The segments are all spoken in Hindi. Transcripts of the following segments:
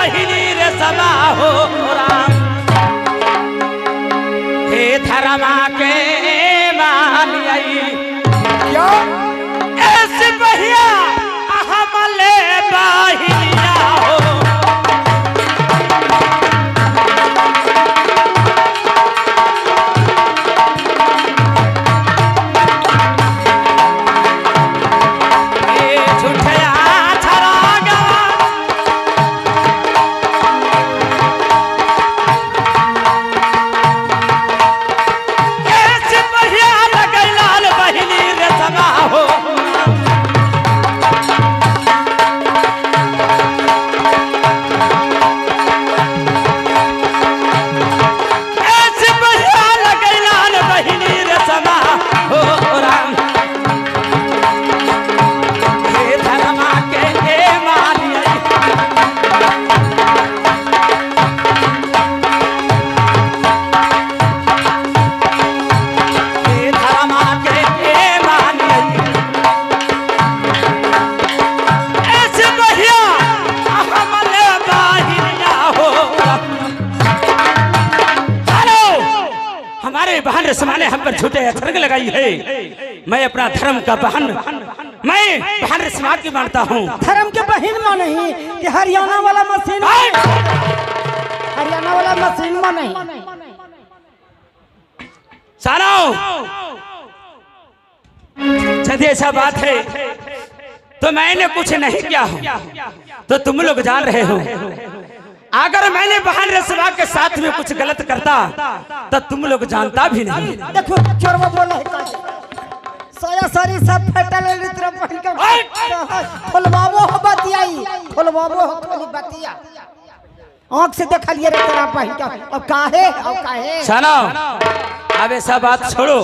बहिनी रे समा हो राम हे धर्मा के मानियाई क्या ऐसे बहिया हमले बहिनिया हो समाने हम पर झूठे अथर्ग लगाई है। मैं अपना धर्म का बहन मैं बहन समाज की मानता हूँ। धर्म के बहन में नहीं कि हरियाणा वाला मशीन हरियाणा वाला मशीन में नहीं सालो यदि ऐसा बात है तो मैंने कुछ नहीं किया हूँ तो तुम लोग जान रहे हो। अगर मैंने बहन रसवा के साथ में कुछ गलत करता तो तुम लोग जानता भी नहीं। देखो चोरवा बोला है साया सारी सब फटल तरफ पहन के खोलवाबो हो बतियाई खोलवाबो हो खोली बतिया आंख से देख लिए रे तेरा पहन के अब काहे सुनो अब ऐसा बात छोड़ो।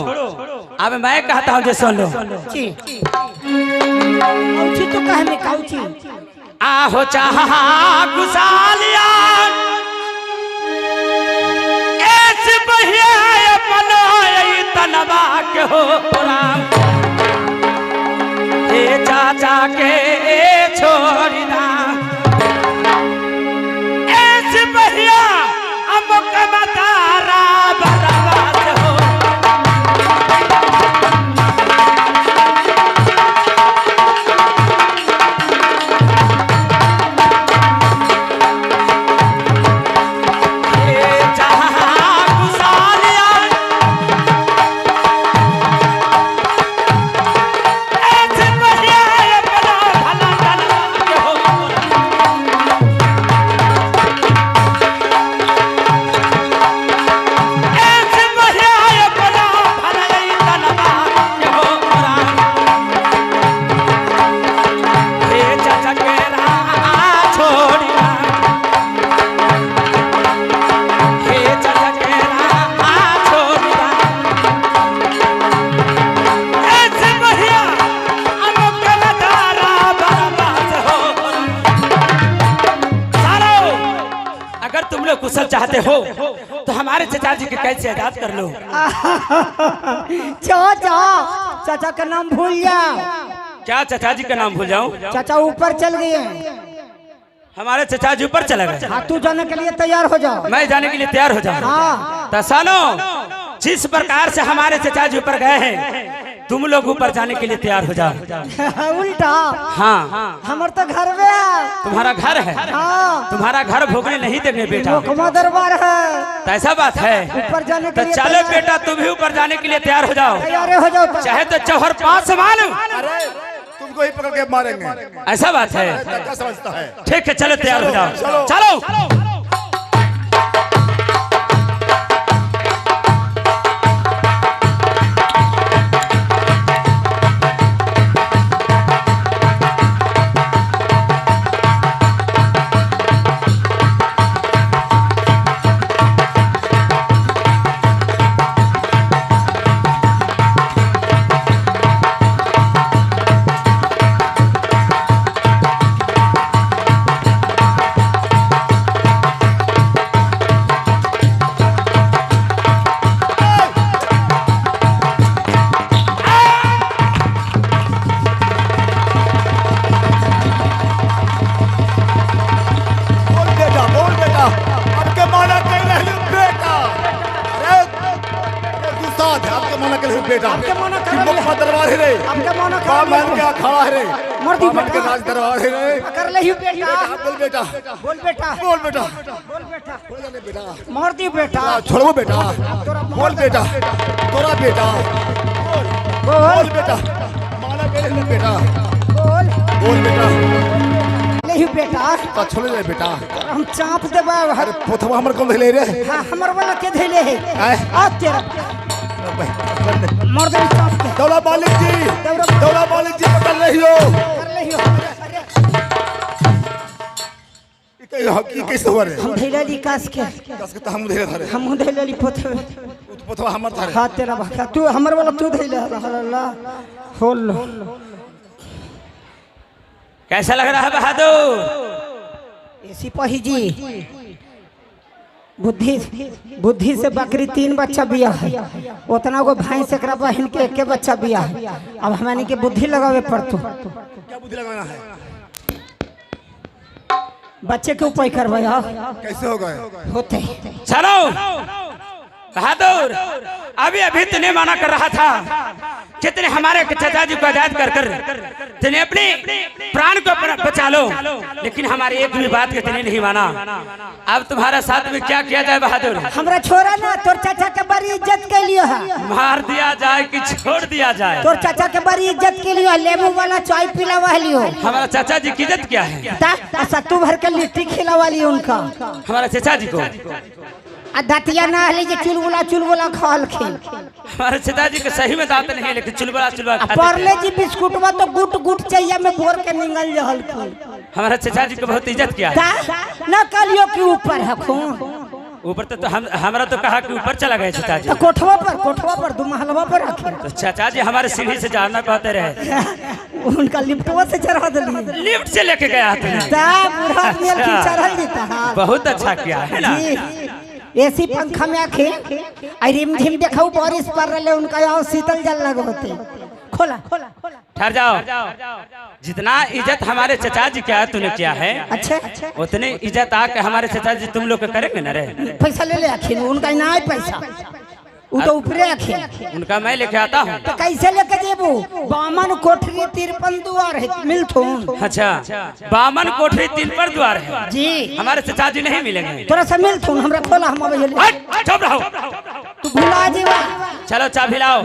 अब मैं कहता हूँ जो सुन लो जी औची तो कहे में काउची आहो चाहा गुसालिया ऐसे बहिया अपना तनवा के हो राम हे चाचा के छोड़ी ना ऐसे बहिया अमुक मतारा बर्बाद हो कुशल चाहते हो तो हमारे चाचा जी के कैद से आजाद कर लो। चाचा का नाम भूल जाओ। क्या चाचा जी का नाम भूल जाऊं? चाचा ऊपर चल गए हमारे चाचा जी ऊपर चला गए। हाँ तू जाने के लिए तैयार हो जाओ। मैं जाने के लिए तैयार हो जाऊं। हाँ तो सुनो जिस प्रकार से हमारे चाचा जी ऊपर गए हैं तुम लोग ऊपर जाने के लिए तैयार हो जाओ। उल्टा हाँ हमार तो घर में तुम्हारा घर है। हाँ तुम्हारा घर भोगने नहीं देंगे बेटा। दरबार है तो ऐसा बात है ऊपर जाने के तो लिए चलो बेटा तुम भी ऊपर जाने के लिए तैयार हो जाओ। तैयार हो जाओ चाहे तो चौहर 5 मानो तुमको ही पकड़ के मारेंगे। ऐसा बात है क्या समझता है? ठीक है चलो तैयार हो जाओ। चलो बेटा आपके मना कि कर मुख दरबार है रे आपके मना बाप कर मान के अखाड़ा है रे मर्दी बाप मान के बेटा। राज दरबार है रे कर ले ही बेटा बोल बेटा बोल बेटा बोल बेटा बोल बेटा बोल जाने बेटा मार दी बेटा छोड़ो बेटा बोल बेटा तोरा बेटा बोल बोल बेटा माना बेटे बेटा बोल बोल बेटा ले ही बेटा तो छोड़ दे बेटा हम चाप देबा अरे पोथवा हमर कौन ले रे हां हमर वाला के धैले है आय आ तेरा मार दे चाप के दौला मालिक जी पकड़ रहियो कर ले ही ये कैसे हुआ रे हम धैले ली कास के कस के तो हम धैले थारे हम धैले ली पोथवे तो पोथवा हमर थारे हां तेरा भक्का तू हमर वाला तू धैले अल्लाह खोल लो कैसा लग रहा है बहादुर? ए सिपाही जी बुद्धि से बकरी 3 बच्चा बिया है उतना को भैंस एकरा बहन के एक बच्चा बिया है अब हमने के बुद्धि लगावे पड़तो क्या बुद्धि लगाना है बच्चे के उपाय करवाए कैसे हो गए होते चलो बहादुर, अभी अभी तूने माना कर रहा था कितने हमारे चाचा जी को आजाद कर कर तूने अपने प्राण को बचा लो, लेकिन हमारी एक भी बात के तूने नहीं माना। अब तुम्हारा साथ में क्या किया जाए बहादुर? हमरा छोरा ना तोर चाचा के बड़ी इज्जत के लिए है मार दिया जाए कि छोड़ दिया जाए? तोर चाचा के बड़ी इज्जत के लिए लेमू वाला चाय पिलावा लियो। हमारा चाचा जी की इज्जत क्या है? सत्तू भर के लिट्टी खिलावा लियो उनका हमारा चाचा जी को दातिया ना हले जे चुलबुला खाल खेल हमारे चाचा जी के सही में दांत नहीं है, लेकिन चुलबुला परले जी बिस्कुटवा तो गुट गुट चाहिए में भोर के निकल जहल हमारा चाचा जी को बहुत इज्जत किया है। ना कलियो कि ऊपर है खून ऊपर तो हमारा तो कहा कि ऊपर चला गया चाचा जी, तो कोठवा पर दुमहलवा पर रखे तो चाचा जी हमारे सीढ़ी से जाना कहते रहे, उनका लिफ्टवा से चढ़ा दिली लिफ्ट से लेके गया चढ़ल जीता बहुत अच्छा किया है ना। एसी पंखा में आखे रिम झिम देखो बारिश पड़ रहे उनका यहाँ शीतल जल लगे होते खोला ठहर जाओ, जितना इज्जत हमारे चाचा जी का तूने किया है अच्छा उतने इज्जत आके हमारे चाचा जी तुम लोग को करेंगे ना रे? पैसा ले आखिर उनका ना है पैसा वो तो ऊपरे आखिर उनका मैं लेके आता हूँ। तो कैसे लेके जेबू? बामन कोठरी 53 द्वार है मिलथुन। अच्छा, बामन कोठरी 3 पर द्वार है जी, हमारे चाचा जी नहीं मिलेंगे। थोड़ा सा मिलथुन हमरा खोला हम चुप रहो, तू भुला जीवा। चलो चाबी लाओ।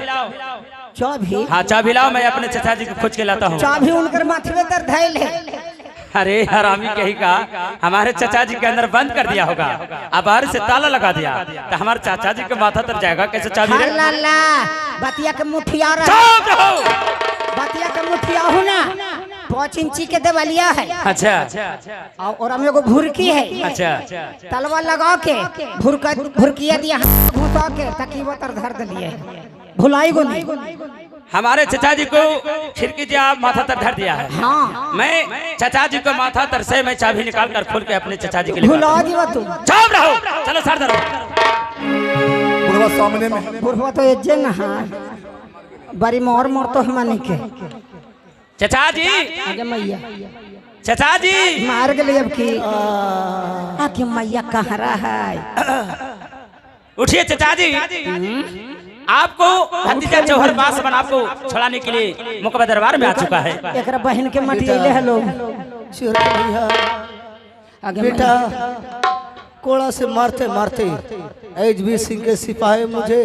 चाबी? हाँ चाबी लाओ, मैं अपने चाचा जी को खोज के लाता हूँ। चाबी उनकर माथे में दर्द है। अरे हरामी कहीं का हमारे चाचा जी के अंदर बंद कर दिया होगा, अब बाहर से ताला लगा दिया तो हमारे चाचा जी के माथा तर जाएगा कैसे चाबी रे? ला बतिया के मुठिया बतिया के मुठिया हो ना 5 इंची के देवलिया है। अच्छा और हमें को भुरकी है। अच्छा तलवा लगा के भुरकिया दिया घुसा के तकीवा तर धर दिए भुलाई को नहीं। हमारे चाचा जी को खिड़की से आप माथा तर धर दिया है। हाँ मैं चाचा जी को माथा तर से मैं चाबी निकाल कर खोल के अपने चाचा जी के लिए भुला दिया तू। चुप रहो, चलो सर धरो। बुढ़वा सामने में बुढ़वा तो ये ना बड़ी मोर तो हमने के चाचा जी आगे मैया चाचा जी मार गए अब की आगे मैया कहाँ रहा है? उठिए चाचा जी, आपको भतीजा जौहर पास बन आपको छुड़ाने के लिए मुकबा दरबार में आ चुका है। एक बहन के मटियले है लोग बेटा कोड़ा से मारते मारते एचबी सिंह के सिपाही मुझे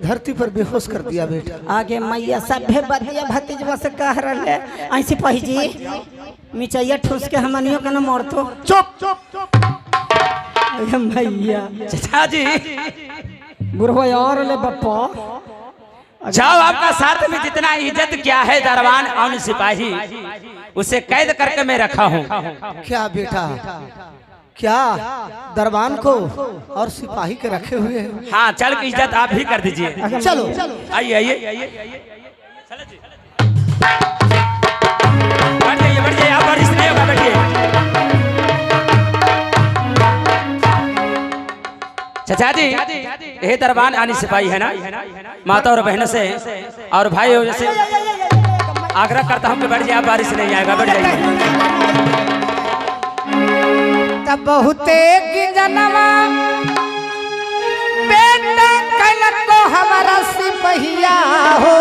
धरती पर बेहोश कर दिया बेटा। आगे मैया सभे बदिया भतीजवा से कह रहे ऐ सिपाही जी मिचैया ठूस के हमनियों के न मारतो। चुप आगे मैया चाचा जी बुढ़वा और ले बप्पा जाओ, आपका साथ में जितना इज्जत किया है दरबान और सिपाही उसे कैद करके मैं रखा हूँ। क्या बेटा क्या दरबान को और सिपाही के रखे हुए हैं? हाँ चल की इज्जत आप भी कर दीजिए। चलो आइए आइए बढ़ जाइए आप बारिश नहीं होगा, बैठिए। चाचा जी ये दरबान आनी सिपाही है ना, माता और बहनों से और भाई से आग्रह करता हूँ कि बैठ जाइए आप, बारिश नहीं आएगा, बैठ जाइए। तब बहुते की जनवा बेटा कल को हमारा सिपहिया हो,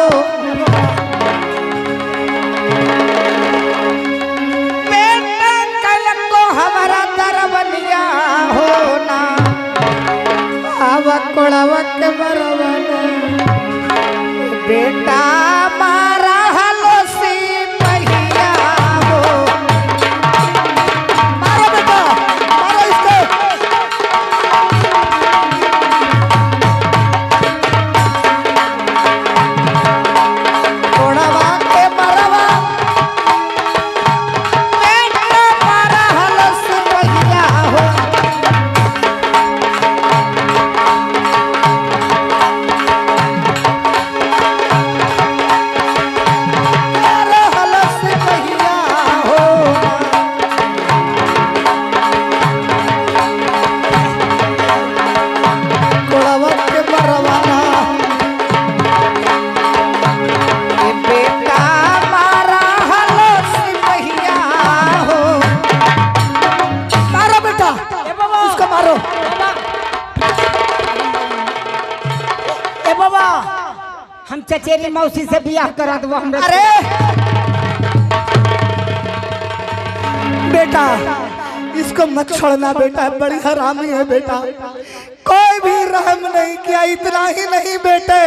बेटा कल को हमारा दरबनिया हो ना, अब कोड़वा के बरवना बेटा मारा हलो सिपहिया हो। मारो बेटा, मारो इसको। कोड़वा के बरवा बेटा मारा हलो सिपहिया हो। मारा हलो सिपहिया हो। कोड़वा के बरवाना ए बेटा मारा हलो सिपहिया हो। मारो बेटा, उसको मारो। ए बाबा हम चचेरी मौसी से बियाह करा दो हमरा। अरे बेटा इसको मत छोड़ना बेटा, बड़ी हरामी है बेटा, कोई भी रहम नहीं किया। इतना ही नहीं बेटे,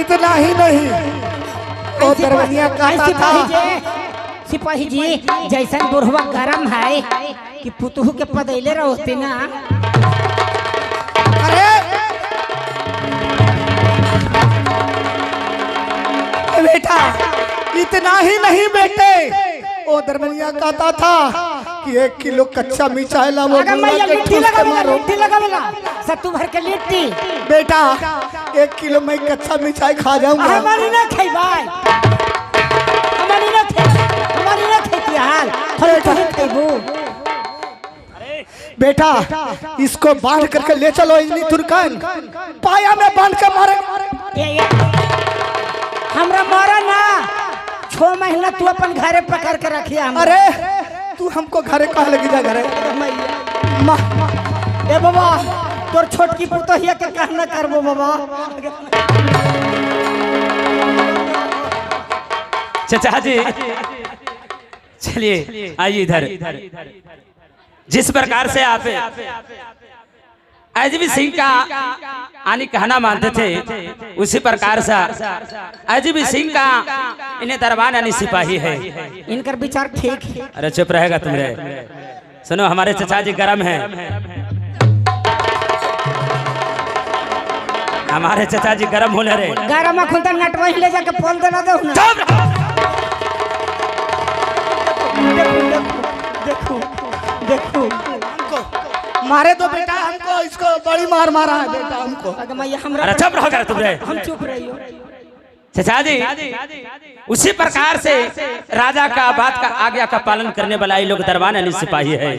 इतना ही नहीं, वो दरबनिया काटा था। सिपाही जी जैसन बुढ़वा गरम है कि पुतहू के पदैले रहते ना। अरे बेटा इतना ही नहीं बेटे, वो दरबनिया कहता था कि 1 किलो कच्चा मिर्चाई ला, वो अगर मैं ये लिट्टी लगावेला सत्तू भर के लिट्टी। बेटा 1 किलो मैं कच्चा मिर्चाई खा जाऊंगा। हमारी ना खइबाई, हमारी ना खेती हाल थोड़े थोड़े खइबू। बेटा इसको बांध करके ले चलो इजनी तुर्कन, पाया में बांध के मारे। ये हमरा मारा ना, 6 महीना तू अपन घरे पकड़ के रखिया। अरे तू हमको घरे कहा लगी जा घरे। ए बाबा तोर छोटकी पुतहिया के कहना करबो बाबा। चचा जी चलिए आइए इधर। जिस प्रकार से आप अजय सिंह का आनी कहना मानते थे, उसी प्रकार से अजय सिंह का इन्हें दरबान यानी सिपाही है। इनकर विचार ठीक है। अरे चुप रहेगा तुमरे। सुनो हमारे चचा जी गरम हैं, हमारे चचा जी गरम होने रहे। गरम खुलता नटवा ले जाके पोल देना दो ना। देखो देखो मारे तो बेटा हमको, इसको बड़ी मार मारा है बेटा हमको। अगर मैं हमरा अरे चुप रहो तुम रे। हम चुप रहियो। चचा जी उसी प्रकार से राजा का बात का आज्ञा का पालन करने वाला ये लोग दरबान यानी सिपाही है,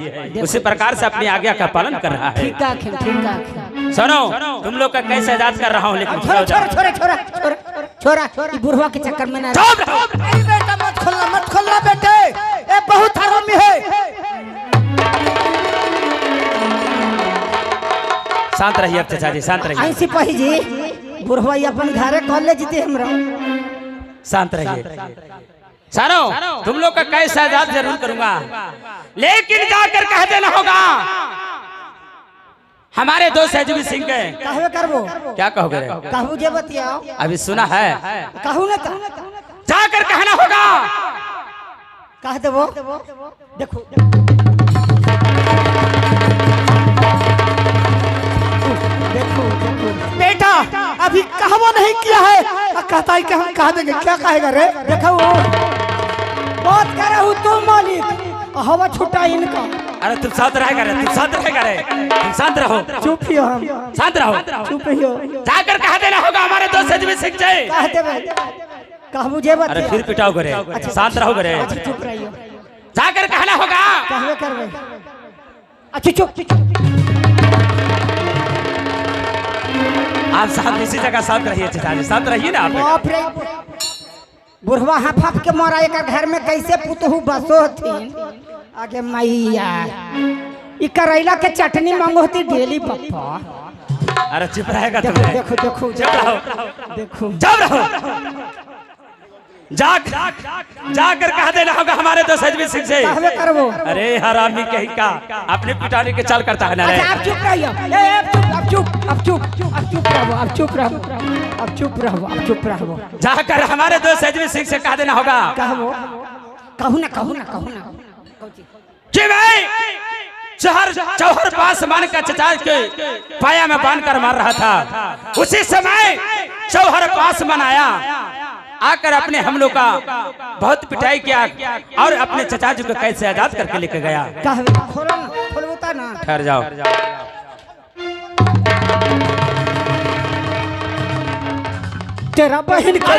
उसी प्रकार से अपनी आज्ञा का पालन कर रहा है। ठीक है। सुनो तुम लोग का कैसे आजाद कर रहा हूँ, लेकिन छोरा ई बुढ़वा के चक्कर में ना। बेटा मत खोलना बेटे, ये बहुत हरामी है। शांत रहिए अब चचा जी, शांत रहिए। आई सिपाही जी बुढ़वा अपन घरे कॉल ले जीते हमरा। शांत रहिए। सारो तुम लोग का कैसे आजाद जरूर करूंगा, लेकिन जाकर कह देना होगा हमारे दोस्त अजय सिंह के। कहवे करबो क्या कहोगे? कहू जे बतियाओ। अभी सुना है, कहू ना जाकर कहना होगा। कह देबो। देखो बेटा अभी कहवा नहीं किया है, कहता है कि हम कह देंगे। क्या कहेगा रे? देखो बात करहु तू मालिक, हवा छुटा इनका। अरे तुम शांत रहेगा रे, तुम शांत रहेगा रे, तुम शांत रहो। चुप हियो हम, शांत रहो, चुप हियो। जाकर कह देना होगा हमारे दोस्त अजय सिंह से। कह देबे कहबू जे बतिया। अरे फिर पिटाओ करे, शांत रहो करे। चुप रहियो, जाकर कहना होगा। कहवे करबे। अच्छा चुप। आप शांत इसी जगह शांत रहिए चचा जी, शांत रहिए ना आप। बाप रे बुढ़वा हाफ के मोरा एक घर में कैसे पुतहू बसो थी। आगे मैया ई करैला के चटनी मांगो होती डेली पप्पा। अरे चुप रहेगा देखो तुम्हें। देखो देखो चुप रहो, देखो चुप रहो। जाकर कह देना होगा हमारे दोस्त अजमेर सिंह से। कहवे करबो। अरे हरामी कहीं का अपने पिटाने के चाल करता है ना रे। अच्छा आप चुप रहियो। अब चुप रहो, अब चुप रहो, अब चुप रहो, अब चुप रहो। जाकर हमारे दोस्त अजमेर सिंह से कह देना होगा कहबो, कहू ना। कि मैं चौहर पासवान का चचा के पाया में बांध कर मार रहा था। उसी समय चौहर पासवान आया, आकर अपने हम लोग का बहुत पिटाई किया और अपने चचा जी को कैसे आजाद करके लेके गया। कहवे खोलता ना। ठहर जाओ। तेरा बहन के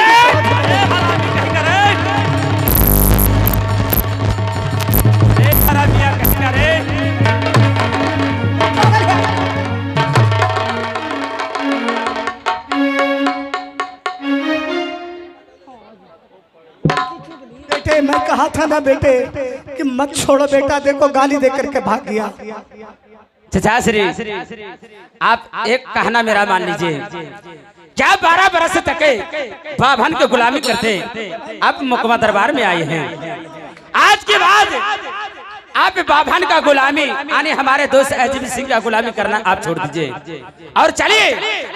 बेटे मैं कहा था ना बेटे कि मत छोड़ो बेटा, देखो गाली दे करके भाग गया। चचा श्री आप एक कहना मेरा मान लीजिए, क्या 12 बरस तक बाभन के गुलामी करते अब मुकमा दरबार में आए हैं। आज के बाद आप बाभन का गुलामी यानी हमारे दोस्त अजमेर सिंह का गुलामी करना आप छोड़ दीजिए और चलिए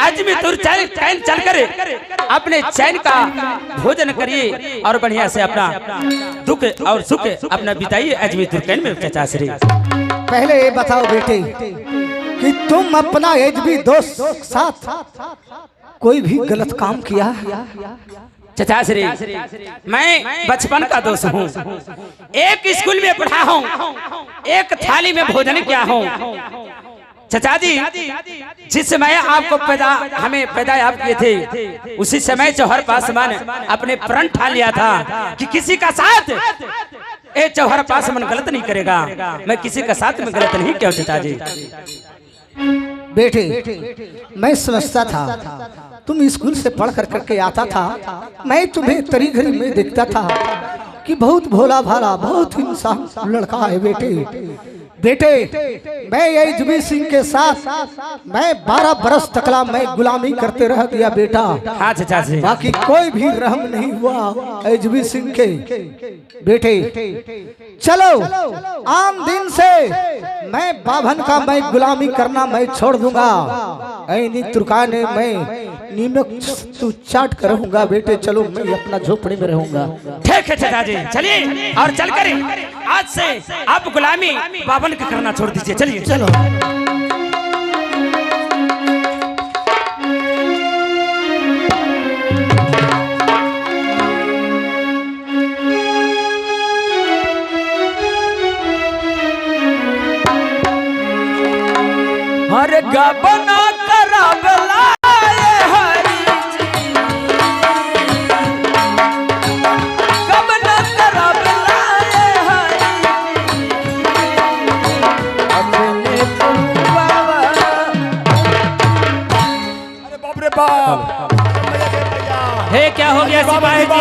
अजमेर चैन चल कर अपने चैन का भोजन करिए और बढ़िया से अपना दुख और सुख अपना बिताइए अजमेर तुर्कैन में। चचा श्री पहले ये बताओ बेटे कि तुम अपना एजबी दोस्त साथ कोई भी गलत काम किया? चचा श्री मैं बचपन का दोस्त हूँ, एक स्कूल में पढ़ा हूँ, एक थाली में भोजन किया हूँ। चचा जी जिस समय आपको हमें पैदा आप किए थे उसी समय चौहर पासवान अपने प्रण ठान लिया था कि किसी का साथ ए चौहर पासवान गलत नहीं करेगा। मैं किसी का साथ में गलत नहीं किया चचा जी। बेटे मैं समझता था तुम स्कूल से पढ़ कर करके आता था, मैं तुम्हें तरी घड़ी में देखता था कि बहुत भोला भाला बहुत इंसान लड़का है। बेटे मैं अजमेर सिंह के साथ मैं 12 बरस तकला मैं गुलामी करते रह गया बेटा। हाँ चचा जी। बाकी कोई भी रहम नहीं हुआ अजमेर सिंह के। बेटे चलो आम दिन से मैं बाभन का मैं गुलामी करना मैं छोड़ दूंगा। ऐनी तुर्काने मैं नीमक तू चाट कर रहूंगा। बेटे चलो मैं अपना झोपड़ी में रहूंगा। ठीक है चचा जी, चलिए और चलकर आज से आप गुलामी बाभन का करना छोड़ दीजिए। चलिए चलो। हर गबना करावला हरी गबना करावला हरी अरे बाप रे बाप। हे क्या हो गया सिपाही जी?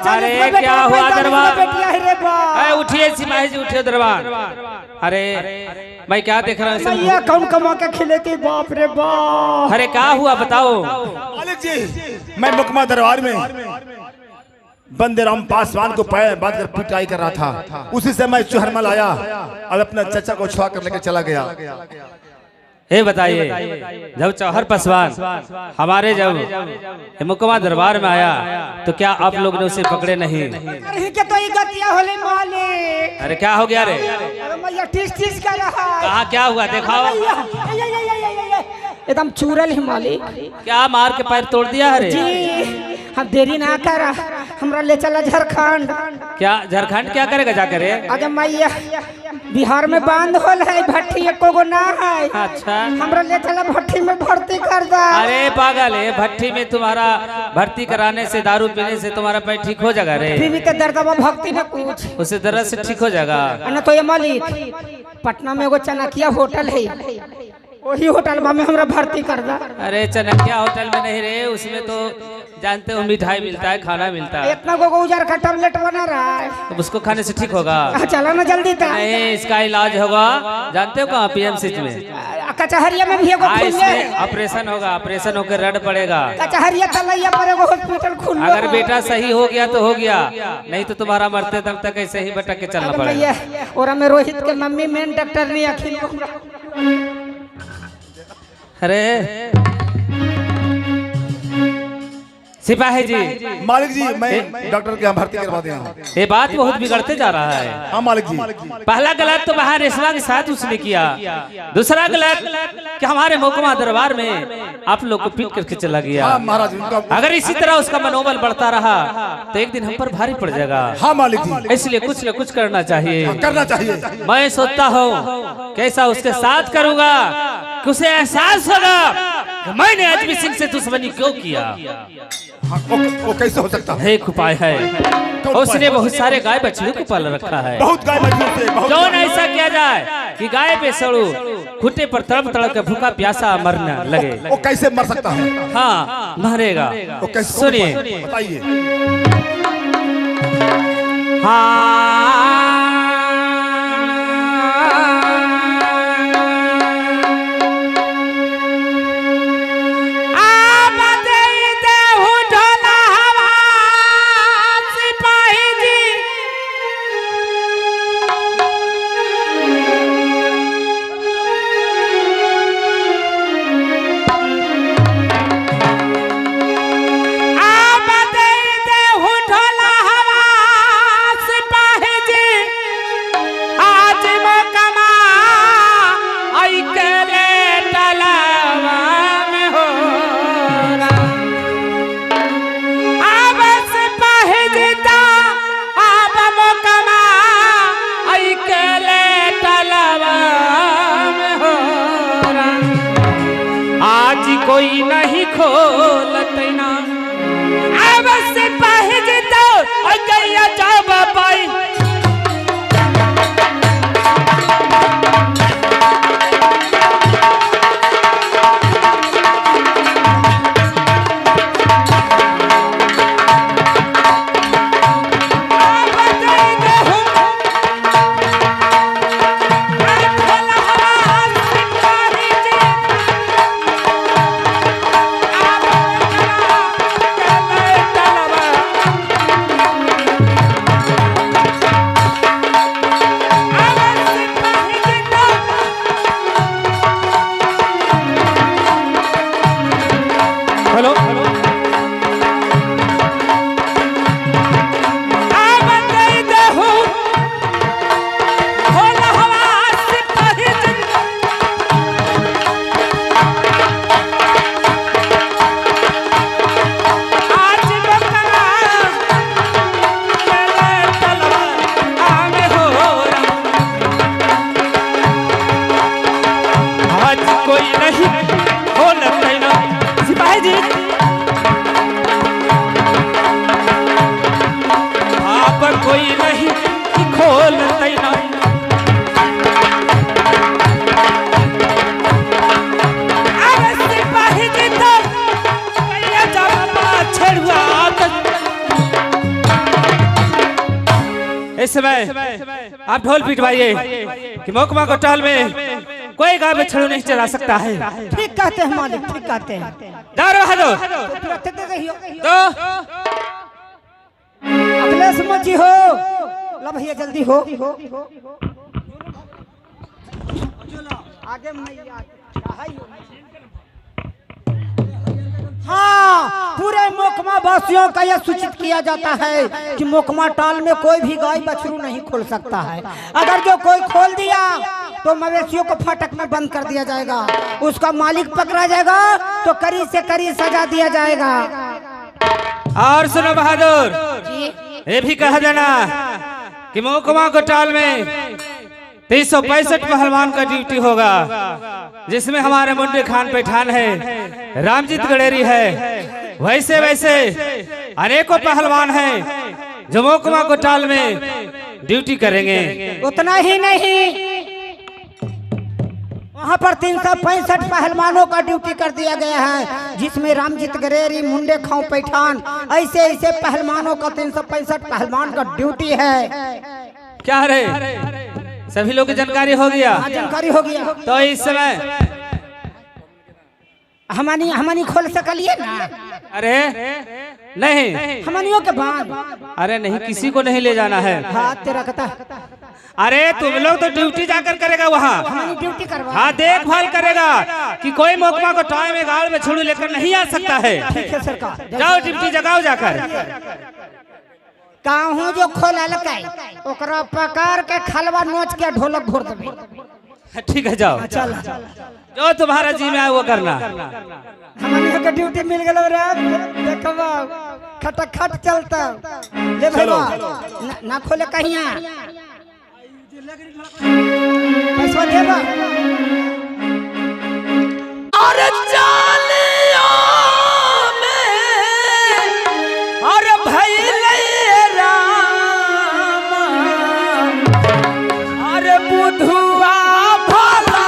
अरे क्या हुआ दरबार? अरे उठिए सिपाही जी, उठिए दरबार। अरे मैं क्या देख रहा हूँ? ये कौन कमा के खिलेती? बाप रे बाप। अरे क्या हुआ बताओ? मालिक जी मैं मुकमा दरबार में बंदेराम पासवान को पैर बांध कर पिटाई कर रहा था। उसी से मैं चुहरमल आया और अपना चचा को छुआ कर लेकर चला गया। हे बताइए, जब चौहर पासवान हमारे जब मुकमा दरबार में आया तो क्या आप लोग ने उसे पकड़े नहीं? अरे क्या तो ये गतिया होले मालिक। अरे क्या हो गया रे? अरे मैया टीस टीस कर रहा है। कहाँ क्या हुआ दिखाओ। एकदम चूरल है मालिक। क्या मार के पैर तोड़ दिया है रे? जी हम देरी ना कर, हमरा ले चला झारखंड। क्या झारखंड क्या करेगा जाकर? अरे मैया बिहार में बांध होल है, भट्टी एको गो ना है। अच्छा हमरा ले चला भट्टी में भर्ती कर दा। अरे पागल है, भट्टी में तुम्हारा भर्ती कराने से दारू पीने से तुम्हारा पैर ठीक हो जाएगा रे? बीवी के दर्दवा भक्ति न कुछ उससे दर्द से ठीक हो जाएगा। न तो ये मालिक पटना में एगो चनकिया होटल है, वही होटल में हमरा भर्ती कर दा। अरे चनकिया होटल में नहीं रे, उसमें तो जानते हो मिठाई मिलता है, खाना मिलता है। इतना गो उजार का टैबलेट बना रहा है, तो उसको खाने से ठीक होगा? चला ना जल्दी था। नहीं, इसका इलाज होगा जानते हो कहाँ? पीएमसी में। कचहरिया में भी एगो खुल गए ऑपरेशन होगा, ऑपरेशन होकर रड पड़ेगा। कचहरिया तलैया पर एगो हॉस्पिटल खुल गया। अगर बेटा सही हो गया तो हो गया, नहीं तो तुम्हारा मरते दम तक ऐसे ही भटक के चलना पड़ेगा। और हमें रोहित के मम्मी मेन डॉक्टर नहीं अखिल। अरे सिपाही जी, मालिक जी मैं डॉक्टर के यहाँ भर्ती करवा दिया हूँ। ये बात बहुत बिगड़ते जा रहा है। हाँ मालिक जी। पहला गलत तो बाहर रेशमा के साथ उसने किया, दूसरा गलत कि हमारे मोहकमा दरबार में आप लोग को पीट करके चला गया। हाँ महाराज उनका। अगर इसी तरह उसका मनोबल बढ़ता रहा तो एक दिन हम पर भारी पड़ जाएगा। हाँ मालिक जी। इसलिए कुछ न कुछ करना चाहिए। करना चाहिए। मैं सोचता हूँ कैसा उसके साथ करूँगा कि उसे एहसास होगा कि मैंने अजमेर सिंह से दुश्मनी क्यों किया। हाँ, वो कैसे हो सकता है? एक उपाय है, उसने बहुत सारे गाय बछड़े को पाल रखा है। बहुत गाय बछड़े से बहुत। क्यों न ऐसा किया जाए कि गाय पे सड़ू खुटे पर तड़प तड़प के भूखा प्यासा मरने लगे। वो कैसे मर सकता है? हाँ मरेगा। वो कैसे? सुनिए बताइए। कोई नहीं खोलते ना अब से पहज तो गैया जाब पाई। इस समय आप ढोल पिटवाइए कि मोहकमा कोतवाल में कोई गाय बछड़ू नहीं चला सकता है। ठीक कहते हैं मालिक, ठीक कहते हैं। तो अखिलेश मची हो ला भैया जल्दी हो आगे हाँ, पूरे मोहकमा वासियों का यह सूचित किया जाता है कि मोहकमा टाल में कोई भी गाय बछड़ू नहीं खोल सकता है। अगर जो कोई खोल दिया तो मवेशियों को फाटक में बंद कर दिया जाएगा, उसका मालिक पकड़ा जाएगा तो कड़ी से कड़ी सजा दिया जाएगा। और सुनो बहादुर, ये भी कहा जाना कि मोहकमा कोतवाल में 365 पहलवान का ड्यूटी होगा, जिसमें हमारे मुंडे खान पैठान है, रामजीत गड़ेरी है, वैसे वैसे अनेकों पहलवान हैं जो मोहकमा कोतवाल में ड्यूटी करेंगे। उतना ही नहीं, वहाँ पर 365 पहलवानों का ड्यूटी कर दिया गया है, जिसमें रामजीत गड़ेरी, मुंडे खां पैठान, ऐसे ऐसे पहलवानों का 365 पहलवान का ड्यूटी है। क्या रे, सभी लोग की जानकारी हो गया? जानकारी हो गया। तो इस समय हमानी हमानी खोल सकलिए ना? अरे नहीं, हमनियों के बांध। अरे नहीं, किसी को नहीं ले जाना है। हाथ तेरा कता। अरे तुम लोग तो ड्यूटी जाकर करेगा वहाँ। हमारी ड्यूटी करवा। हाँ, देखभाल करेगा कि कोई मोकमा को टाइम में गाड़ में छुड़ू लेकर नहीं आ सकता है। ठीक है सरकार। जाओ ड्यूटी जगाओ जाकर। काहू जो खोल लकाई ओकरा पकड़ के खलवा नोच के ढोलक घोर देबे। ठीक है, जाओ। चल जो तुम्हारा जी में आए वो करना। हमारी के ड्यूटी मिल गेलो रे। देखबा खटखट चलता। ले भैया ना खोले कहिया। पैसा देबा। अरे चालिया में अरे भइले राम अरे बुधुआ भला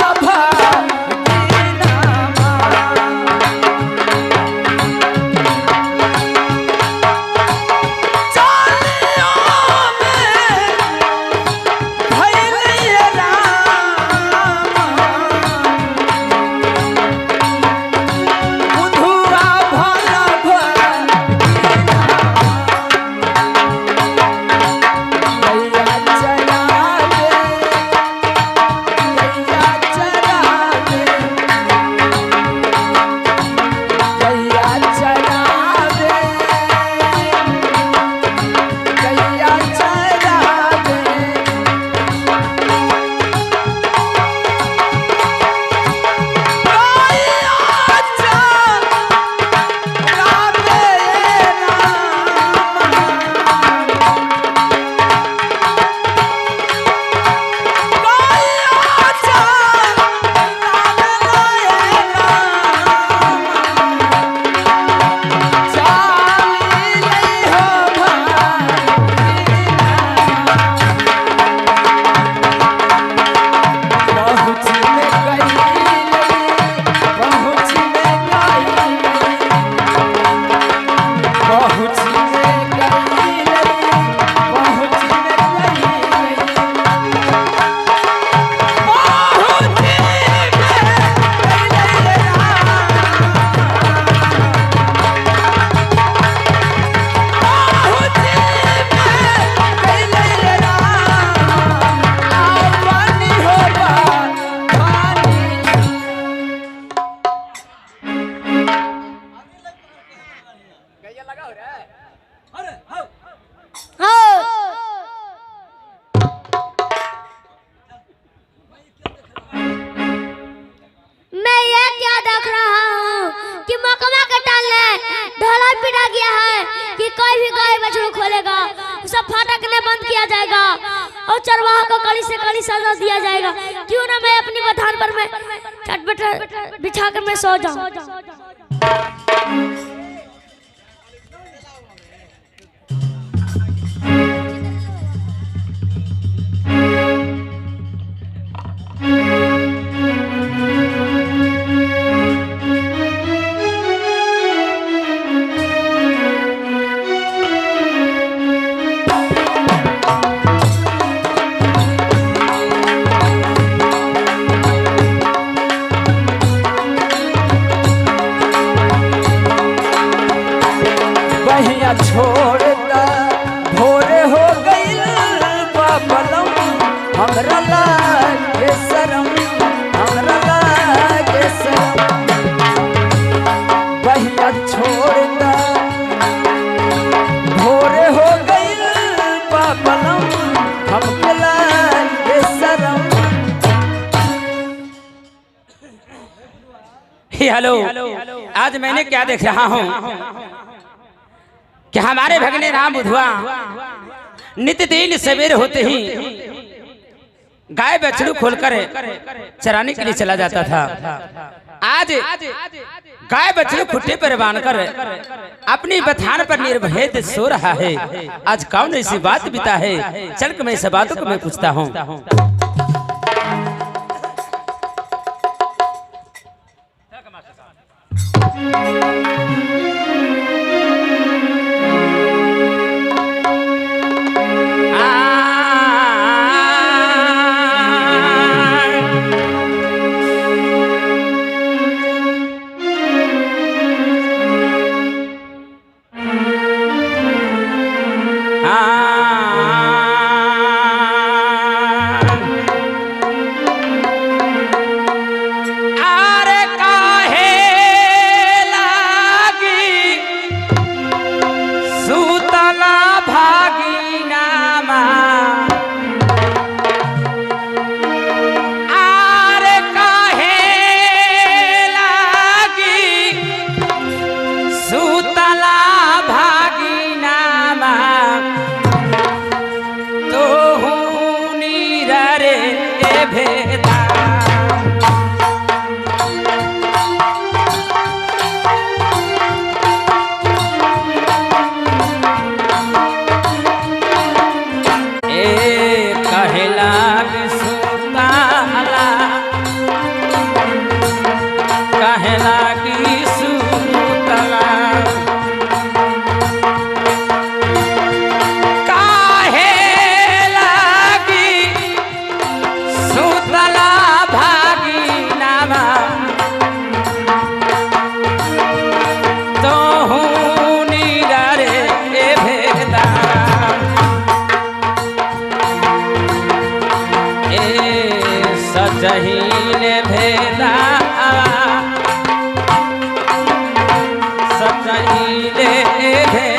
सब फाटक ने बंद किया जाएगा और चरवाहा को कड़ी से कड़ी सजा दिया जाएगा। क्यों ना मैं अपनी बथान पर मैं चटपट बिछा कर मैं सो जाऊं। छोड़ता भोरे हो गईल बाबलम हमरा लागे शरम हमरा लागे शरम बहिया छोड़ता भोरे हो गईल बाबलम हमके लागे शरम। हेलो, आज मैंने क्या देख रहा हूँ कि हमारे भगने राम बुधवा नित्य दिन सवेरे होते ही गाय बछड़ू खोलकर चराने के लिए चला जाता था। आज गाय बछड़ू खुट्टे पर बांधकर अपनी बथान पर निर्भय सो रहा है। आज कौन ऐसी बात बिता है, चल के मैं इस बातों को मैं पूछता हूँ। सुताला काहे लागी सुतला काहे लागी सुतला भागी नामा तो हूँ नीरारे ए भेदा सजहीने भेदा सजहीने भेदा